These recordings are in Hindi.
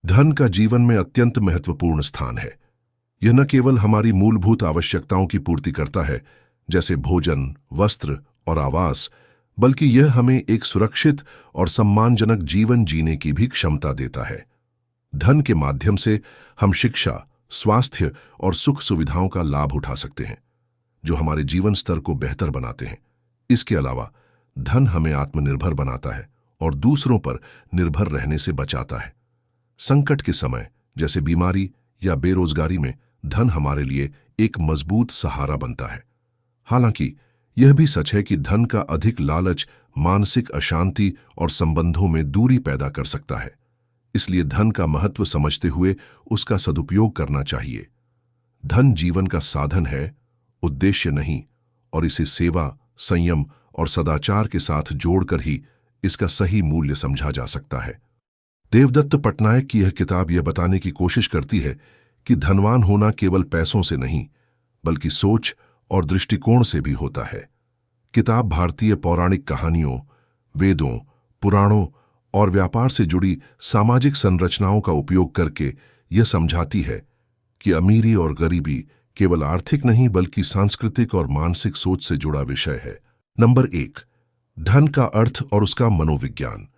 धन का जीवन में अत्यंत महत्वपूर्ण स्थान है। यह न केवल हमारी मूलभूत आवश्यकताओं की पूर्ति करता है, जैसे भोजन, वस्त्र और आवास, बल्कि यह हमें एक सुरक्षित और सम्मानजनक जीवन जीने की भी क्षमता देता है। धन के माध्यम से हम शिक्षा, स्वास्थ्य और सुख सुविधाओं का लाभ उठा सकते हैं, जो हमारे जीवन स्तर को बेहतर बनाते हैं। इसके अलावा धन हमें आत्मनिर्भर बनाता है और दूसरों पर निर्भर रहने से बचाता है। संकट के समय जैसे बीमारी या बेरोजगारी में धन हमारे लिए एक मजबूत सहारा बनता है। हालांकि यह भी सच है कि धन का अधिक लालच मानसिक अशांति और संबंधों में दूरी पैदा कर सकता है। इसलिए धन का महत्व समझते हुए उसका सदुपयोग करना चाहिए। धन जीवन का साधन है, उद्देश्य नहीं, और इसे सेवा, संयम और सदाचार के साथ जोड़कर ही इसका सही मूल्य समझा जा सकता है। देवदत्त पटनायक की यह किताब यह बताने की कोशिश करती है कि धनवान होना केवल पैसों से नहीं, बल्कि सोच और दृष्टिकोण से भी होता है। किताब भारतीय पौराणिक कहानियों, वेदों, पुराणों और व्यापार से जुड़ी सामाजिक संरचनाओं का उपयोग करके यह समझाती है कि अमीरी और गरीबी केवल आर्थिक नहीं बल्कि सांस्कृतिक और मानसिक सोच से जुड़ा विषय है। नंबर 1, धन का अर्थ और उसका मनोविज्ञान।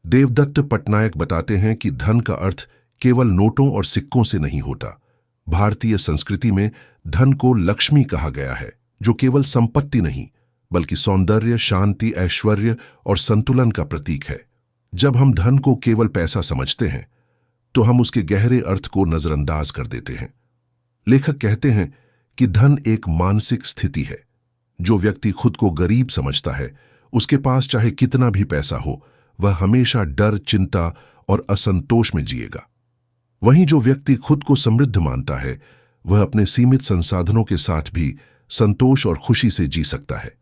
देवदत्त पटनायक बताते हैं कि धन का अर्थ केवल नोटों और सिक्कों से नहीं होता। भारतीय संस्कृति में धन को लक्ष्मी कहा गया है, जो केवल संपत्ति नहीं बल्कि सौंदर्य, शांति, ऐश्वर्य और संतुलन का प्रतीक है। जब हम धन को केवल पैसा समझते हैं तो हम उसके गहरे अर्थ को नजरअंदाज कर देते हैं। लेखक कहते हैं कि धन एक मानसिक स्थिति है। जो व्यक्ति खुद को गरीब समझता है, उसके पास चाहे कितना भी पैसा हो, वह हमेशा डर, चिंता और असंतोष में जिएगा। वहीं जो व्यक्ति खुद को समृद्ध मानता है, वह अपने सीमित संसाधनों के साथ भी संतोष और खुशी से जी सकता है।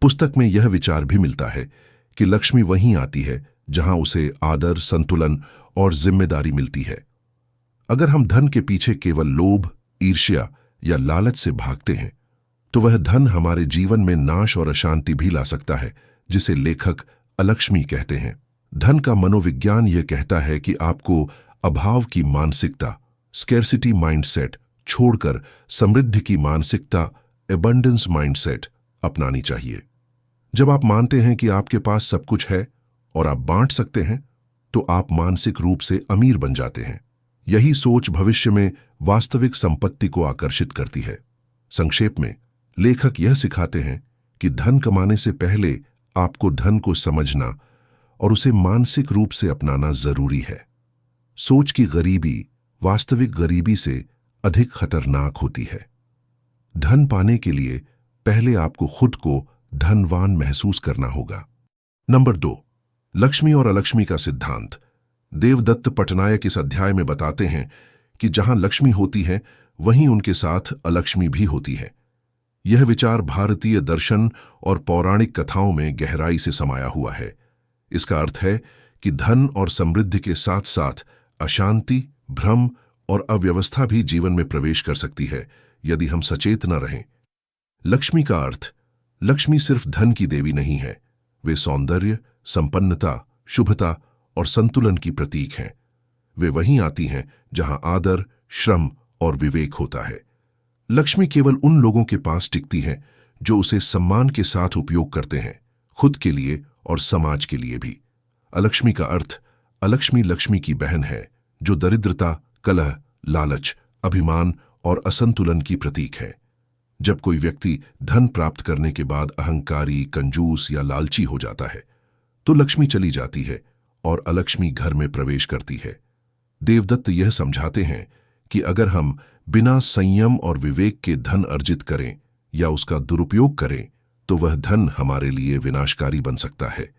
पुस्तक में यह विचार भी मिलता है कि लक्ष्मी वहीं आती है जहां उसे आदर, संतुलन और जिम्मेदारी मिलती है। अगर हम धन के पीछे केवल लोभ, ईर्ष्या या लालच से भागते हैं, तो वह धन हमारे जीवन में नाश और अशांति भी ला सकता है, जिसे लेखक अलक्ष्मी कहते हैं। धन का मनोविज्ञान यह कहता है कि आपको अभाव की मानसिकता, स्कैर्सिटी माइंडसेट, छोड़कर समृद्धि की मानसिकता, एबंडेंस माइंडसेट अपनानी चाहिए। जब आप मानते हैं कि आपके पास सब कुछ है और आप बांट सकते हैं, तो आप मानसिक रूप से अमीर बन जाते हैं। यही सोच भविष्य में वास्तविक संपत्ति को आकर्षित करती है। संक्षेप में लेखक यह सिखाते हैं कि धन कमाने से पहले आपको धन को समझना और उसे मानसिक रूप से अपनाना जरूरी है। सोच की गरीबी वास्तविक गरीबी से अधिक खतरनाक होती है। धन पाने के लिए पहले आपको खुद को धनवान महसूस करना होगा। नंबर 2, लक्ष्मी और अलक्ष्मी का सिद्धांत। देवदत्त पटनायक इस अध्याय में बताते हैं कि जहां लक्ष्मी होती है, वहीं उनके साथ अलक्ष्मी भी होती है। यह विचार भारतीय दर्शन और पौराणिक कथाओं में गहराई से समाया हुआ है। इसका अर्थ है कि धन और समृद्धि के साथ साथ अशांति, भ्रम और अव्यवस्था भी जीवन में प्रवेश कर सकती है यदि हम सचेत न रहें। लक्ष्मी का अर्थ, लक्ष्मी सिर्फ धन की देवी नहीं है, वे सौंदर्य, संपन्नता, शुभता और संतुलन की प्रतीक हैं। वे वहीं आती हैं जहां आदर, श्रम और विवेक होता है। लक्ष्मी केवल उन लोगों के पास टिकती हैं जो उसे सम्मान के साथ उपयोग करते हैं, खुद के लिए और समाज के लिए भी। अलक्ष्मी का अर्थ, अलक्ष्मी लक्ष्मी की बहन है, जो दरिद्रता, कलह, लालच, अभिमान और असंतुलन की प्रतीक है। जब कोई व्यक्ति धन प्राप्त करने के बाद अहंकारी, कंजूस या लालची हो जाता है, तो लक्ष्मी चली जाती है और अलक्ष्मी घर में प्रवेश करती है। देवदत्त यह समझाते हैं कि अगर हम बिना संयम और विवेक के धन अर्जित करें या उसका दुरुपयोग करें, तो वह धन हमारे लिए विनाशकारी बन सकता है।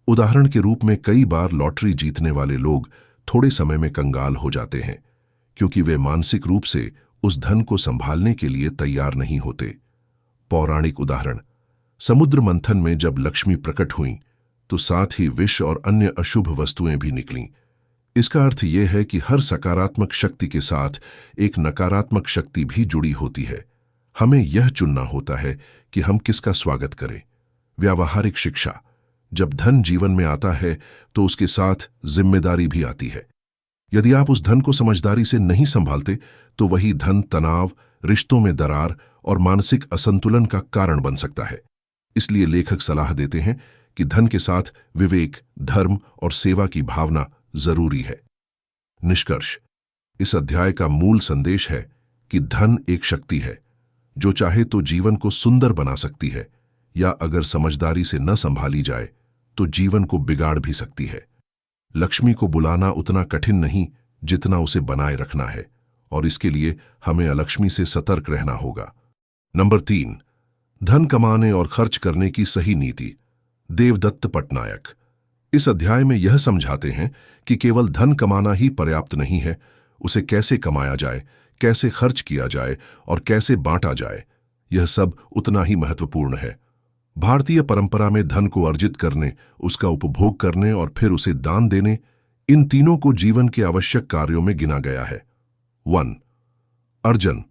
उदाहरण के रूप में कई बार लॉटरी जीतने वाले लोग थोड़े समय में कंगाल हो जाते हैं, क्योंकि वे मानसिक रूप से उस धन को संभालने के लिए तैयार नहीं होते। पौराणिक उदाहरण, समुद्र मंथन में जब लक्ष्मी प्रकट हुईं, तो साथ ही विष और अन्य अशुभ वस्तुएं भी निकलीं। इसका अर्थ यह है कि हर सकारात्मक शक्ति के साथ एक नकारात्मक शक्ति भी जुड़ी होती है। हमें यह चुनना होता है कि हम किसका स्वागत करें। व्यावहारिक शिक्षा, जब धन जीवन में आता है तो उसके साथ जिम्मेदारी भी आती है। यदि आप उस धन को समझदारी से नहीं संभालते तो वही धन तनाव, रिश्तों में दरार और मानसिक असंतुलन का कारण बन सकता है। इसलिए लेखक सलाह देते हैं कि धन के साथ विवेक, धर्म और सेवा की भावना जरूरी है। निष्कर्ष: इस अध्याय का मूल संदेश है कि धन एक शक्ति है जो चाहे तो जीवन को सुंदर बना सकती है, या अगर समझदारी से न संभाली जाए तो जीवन को बिगाड़ भी सकती है। लक्ष्मी को बुलाना उतना कठिन नहीं जितना उसे बनाए रखना है, और इसके लिए हमें अलक्ष्मी से सतर्क रहना होगा। नंबर 3, धन कमाने और खर्च करने की सही नीति। देवदत्त पटनायक इस अध्याय में यह समझाते हैं कि केवल धन कमाना ही पर्याप्त नहीं है, उसे कैसे कमाया जाए, कैसे खर्च किया जाए और कैसे बांटा जाए, यह सब उतना ही महत्वपूर्ण है। भारतीय परंपरा में धन को अर्जित करने, उसका उपभोग करने और फिर उसे दान देने, इन तीनों को जीवन के आवश्यक कार्यों में गिना गया है। 1. अर्जन,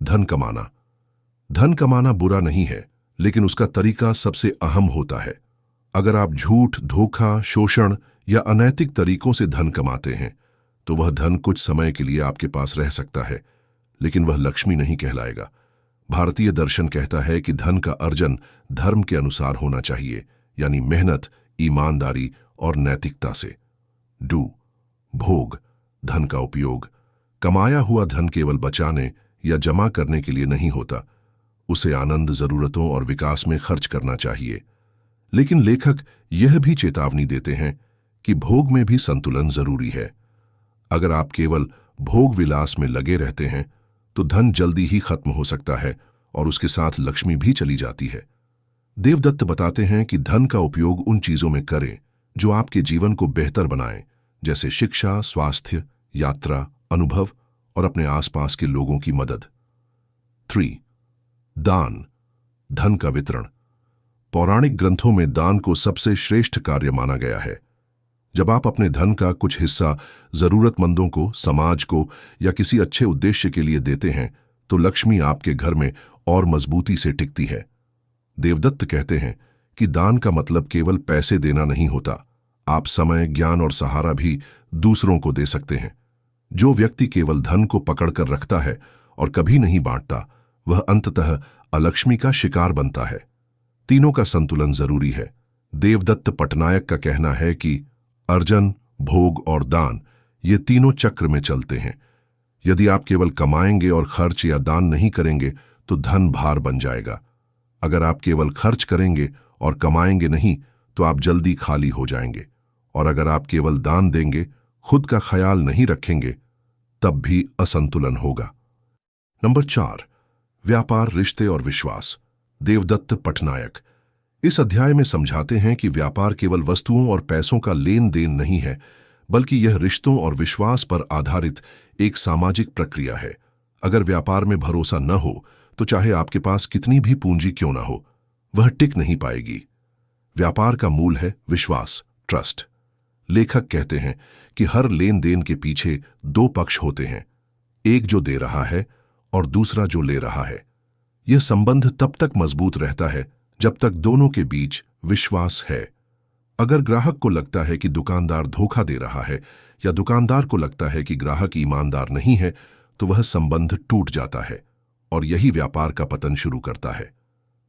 धन कमाना। धन कमाना बुरा नहीं है, लेकिन उसका तरीका सबसे अहम होता है। अगर आप झूठ, धोखा, शोषण या अनैतिक तरीकों से धन कमाते हैं तो वह धन कुछ समय के लिए आपके पास रह सकता है, लेकिन वह लक्ष्मी नहीं कहलाएगा। भारतीय दर्शन कहता है कि धन का अर्जन धर्म के अनुसार होना चाहिए, यानी मेहनत, ईमानदारी और नैतिकता से। 2. भोग, धन का उपयोग। कमाया हुआ धन केवल बचाने या जमा करने के लिए नहीं होता, उसे आनंद, जरूरतों और विकास में खर्च करना चाहिए। लेकिन लेखक यह भी चेतावनी देते हैं कि भोग में भी संतुलन जरूरी है। अगर आप केवल भोग विलास में लगे रहते हैं तो धन जल्दी ही खत्म हो सकता है और उसके साथ लक्ष्मी भी चली जाती है। देवदत्त बताते हैं कि धन का उपयोग उन चीजों में करें जो आपके जीवन को बेहतर बनाएं, जैसे शिक्षा, स्वास्थ्य, यात्रा, अनुभव और अपने आसपास के लोगों की मदद। 3. दान, धन का वितरण। पौराणिक ग्रंथों में दान को सबसे श्रेष्ठ कार्य माना गया है। जब आप अपने धन का कुछ हिस्सा जरूरतमंदों को, समाज को या किसी अच्छे उद्देश्य के लिए देते हैं तो लक्ष्मी आपके घर में और मजबूती से टिकती है। देवदत्त कहते हैं कि दान का मतलब केवल पैसे देना नहीं होता, आप समय, ज्ञान और सहारा भी दूसरों को दे सकते हैं। जो व्यक्ति केवल धन को पकड़कर रखता है और कभी नहीं बांटता, वह अंततः अलक्ष्मी का शिकार बनता है। तीनों का संतुलन जरूरी है। देवदत्त पटनायक का कहना है कि अर्जन, भोग और दान, ये तीनों चक्र में चलते हैं। यदि आप केवल कमाएंगे और खर्च या दान नहीं करेंगे तो धन भार बन जाएगा। अगर आप केवल खर्च करेंगे और कमाएंगे नहीं तो आप जल्दी खाली हो जाएंगे, और अगर आप केवल दान देंगे, खुद का ख्याल नहीं रखेंगे, तब भी असंतुलन होगा। नंबर 4, व्यापार, रिश्ते और विश्वास। देवदत्त पटनायक इस अध्याय में समझाते हैं कि व्यापार केवल वस्तुओं और पैसों का लेन देन नहीं है, बल्कि यह रिश्तों और विश्वास पर आधारित एक सामाजिक प्रक्रिया है। अगर व्यापार में भरोसा न हो तो चाहे आपके पास कितनी भी पूंजी क्यों न हो, वह टिक नहीं पाएगी। व्यापार का मूल है विश्वास, ट्रस्ट। लेखक कहते हैं कि हर लेन देन के पीछे 2 पक्ष होते हैं, एक जो दे रहा है और दूसरा जो ले रहा है। यह संबंध तब तक मजबूत रहता है जब तक दोनों के बीच विश्वास है। अगर ग्राहक को लगता है कि दुकानदार धोखा दे रहा है या दुकानदार को लगता है कि ग्राहक ईमानदार नहीं है, तो वह संबंध टूट जाता है और यही व्यापार का पतन शुरू करता है।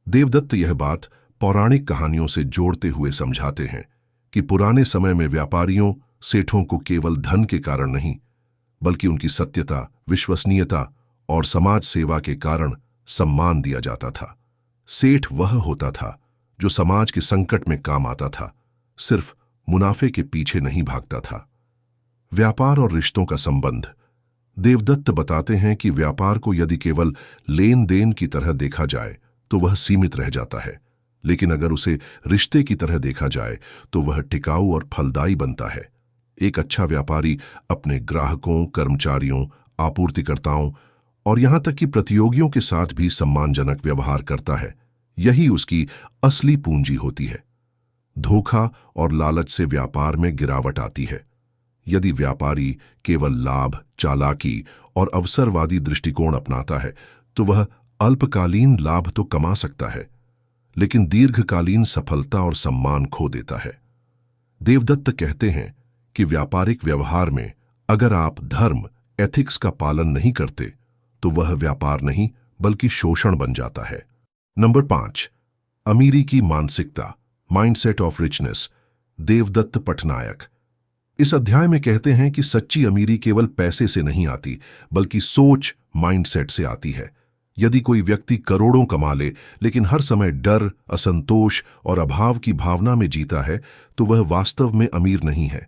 देवदत्त यह बात पौराणिक कहानियों से जोड़ते हुए समझाते हैं कि पुराने समय में व्यापारियों, सेठों को केवल धन के कारण नहीं, बल्कि उनकी सत्यता, विश्वसनीयता और समाज सेवा के कारण सम्मान दिया जाता था। सेठ वह होता था जो समाज के संकट में काम आता था, सिर्फ मुनाफे के पीछे नहीं भागता था। व्यापार और रिश्तों का संबंध। देवदत्त बताते हैं कि व्यापार को यदि केवल लेन देन की तरह देखा जाए तो वह सीमित रह जाता है, लेकिन अगर उसे रिश्ते की तरह देखा जाए तो वह टिकाऊ और फलदायी बनता है। एक अच्छा व्यापारी अपने ग्राहकों, कर्मचारियों, आपूर्तिकर्ताओं और यहां तक कि प्रतियोगियों के साथ भी सम्मानजनक व्यवहार करता है। यही उसकी असली पूंजी होती है। धोखा और लालच से व्यापार में गिरावट आती है। यदि व्यापारी केवल लाभ, चालाकी और अवसरवादी दृष्टिकोण अपनाता है तो वह अल्पकालीन लाभ तो कमा सकता है, लेकिन दीर्घकालीन सफलता और सम्मान खो देता है। देवदत्त कहते हैं कि व्यापारिक व्यवहार में अगर आप धर्म, एथिक्स का पालन नहीं करते तो वह व्यापार नहीं बल्कि शोषण बन जाता है। नंबर 5, अमीरी की मानसिकता, mindset of richness, Devdutt Pattanaik. इस अध्याय में कहते हैं कि सच्ची अमीरी केवल पैसे से नहीं आती बल्कि सोच, माइंडसेट से आती है। यदि कोई व्यक्ति करोड़ों कमा ले लेकिन हर समय डर, असंतोष और अभाव की भावना में जीता है तो वह वास्तव में अमीर नहीं है।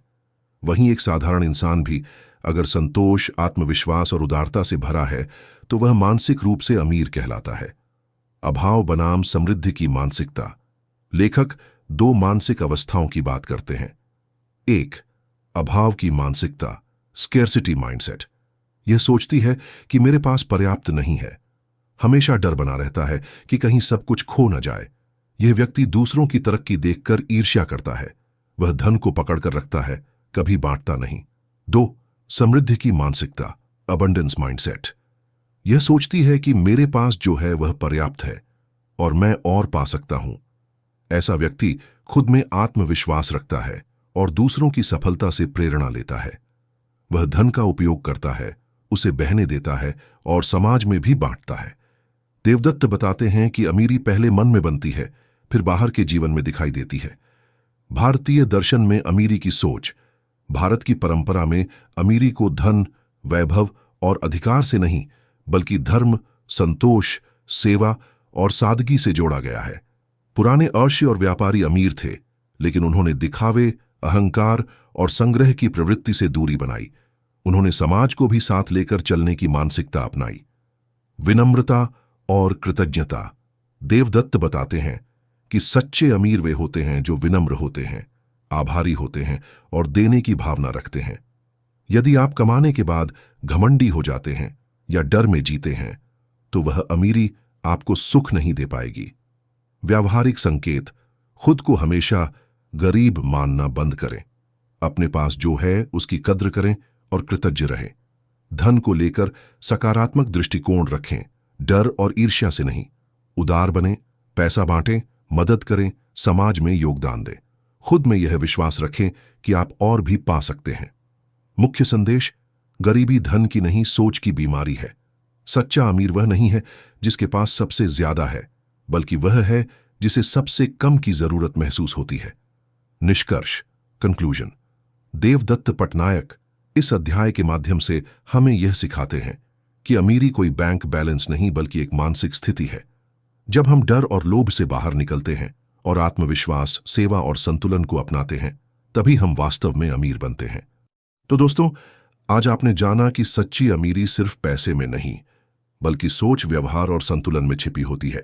वहीं एक साधारण इंसान भी अगर संतोष, आत्मविश्वास और उदारता से भरा है तो वह मानसिक रूप से अमीर कहलाता है। अभाव बनाम समृद्धि की मानसिकता। लेखक 2 मानसिक अवस्थाओं की बात करते हैं। 1, अभाव की मानसिकता, स्केर्सिटी माइंडसेट। यह सोचती है कि मेरे पास पर्याप्त नहीं है। हमेशा डर बना रहता है कि कहीं सब कुछ खो न जाए। यह व्यक्ति दूसरों की तरक्की देखकर ईर्ष्या करता है। वह धन को पकड़कर रखता है, कभी बांटता नहीं। 2, समृद्धि की मानसिकता, अबंडेंस माइंडसेट। यह सोचती है कि मेरे पास जो है वह पर्याप्त है और मैं और पा सकता हूं। ऐसा व्यक्ति खुद में आत्मविश्वास रखता है और दूसरों की सफलता से प्रेरणा लेता है। वह धन का उपयोग करता है, उसे बहने देता है और समाज में भी बांटता है। देवदत्त बताते हैं कि अमीरी पहले मन में बनती है, फिर बाहर के जीवन में दिखाई देती है। भारतीय दर्शन में अमीरी की सोच। भारत की परंपरा में अमीरी को धन, वैभव और अधिकार से नहीं बल्कि धर्म, संतोष, सेवा और सादगी से जोड़ा गया है। पुराने अर्शी और व्यापारी अमीर थे, लेकिन उन्होंने दिखावे, अहंकार और संग्रह की प्रवृत्ति से दूरी बनाई। उन्होंने समाज को भी साथ लेकर चलने की मानसिकता अपनाई। विनम्रता और कृतज्ञता। देवदत्त बताते हैं कि सच्चे अमीर वे होते हैं जो विनम्र होते हैं, आभारी होते हैं और देने की भावना रखते हैं। यदि आप कमाने के बाद घमंडी हो जाते हैं या डर में जीते हैं तो वह अमीरी आपको सुख नहीं दे पाएगी। व्यावहारिक संकेत। खुद को हमेशा गरीब मानना बंद करें। अपने पास जो है उसकी कद्र करें और कृतज्ञ रहें। धन को लेकर सकारात्मक दृष्टिकोण रखें, डर और ईर्ष्या से नहीं। उदार बनें, पैसा बांटें, मदद करें, समाज में योगदान दें। खुद में यह विश्वास रखें कि आप और भी पा सकते हैं। मुख्य संदेश। गरीबी धन की नहीं, सोच की बीमारी है। सच्चा अमीर वह नहीं है जिसके पास सबसे ज्यादा है, बल्कि वह है जिसे सबसे कम की जरूरत महसूस होती है। निष्कर्ष, कंक्लूजन। देवदत्त पटनायक इस अध्याय के माध्यम से हमें यह सिखाते हैं कि अमीरी कोई बैंक बैलेंस नहीं बल्कि एक मानसिक स्थिति है। जब हम डर और लोभ से बाहर निकलते हैं और आत्मविश्वास, सेवा और संतुलन को अपनाते हैं, तभी हम वास्तव में अमीर बनते हैं। तो दोस्तों, आज आपने जाना कि सच्ची अमीरी सिर्फ पैसे में नहीं बल्कि सोच, व्यवहार और संतुलन में छिपी होती है।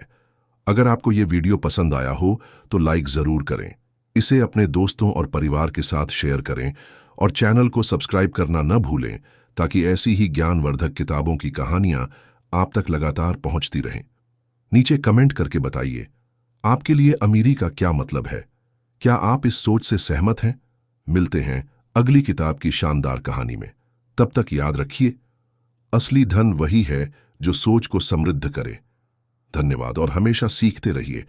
अगर आपको ये वीडियो पसंद आया हो तो लाइक जरूर करें, इसे अपने दोस्तों और परिवार के साथ शेयर करें और चैनल को सब्सक्राइब करना न भूलें ताकि ऐसी ही ज्ञानवर्धक किताबों की कहानियां आप तक लगातार पहुंचती रहें। नीचे कमेंट करके बताइए, आपके लिए अमीरी का क्या मतलब है? क्या आप इस सोच से सहमत हैं? मिलते हैं अगली किताब की शानदार कहानी में। तब तक याद रखिए, असली धन वही है जो सोच को समृद्ध करे। धन्यवाद और हमेशा सीखते रहिए।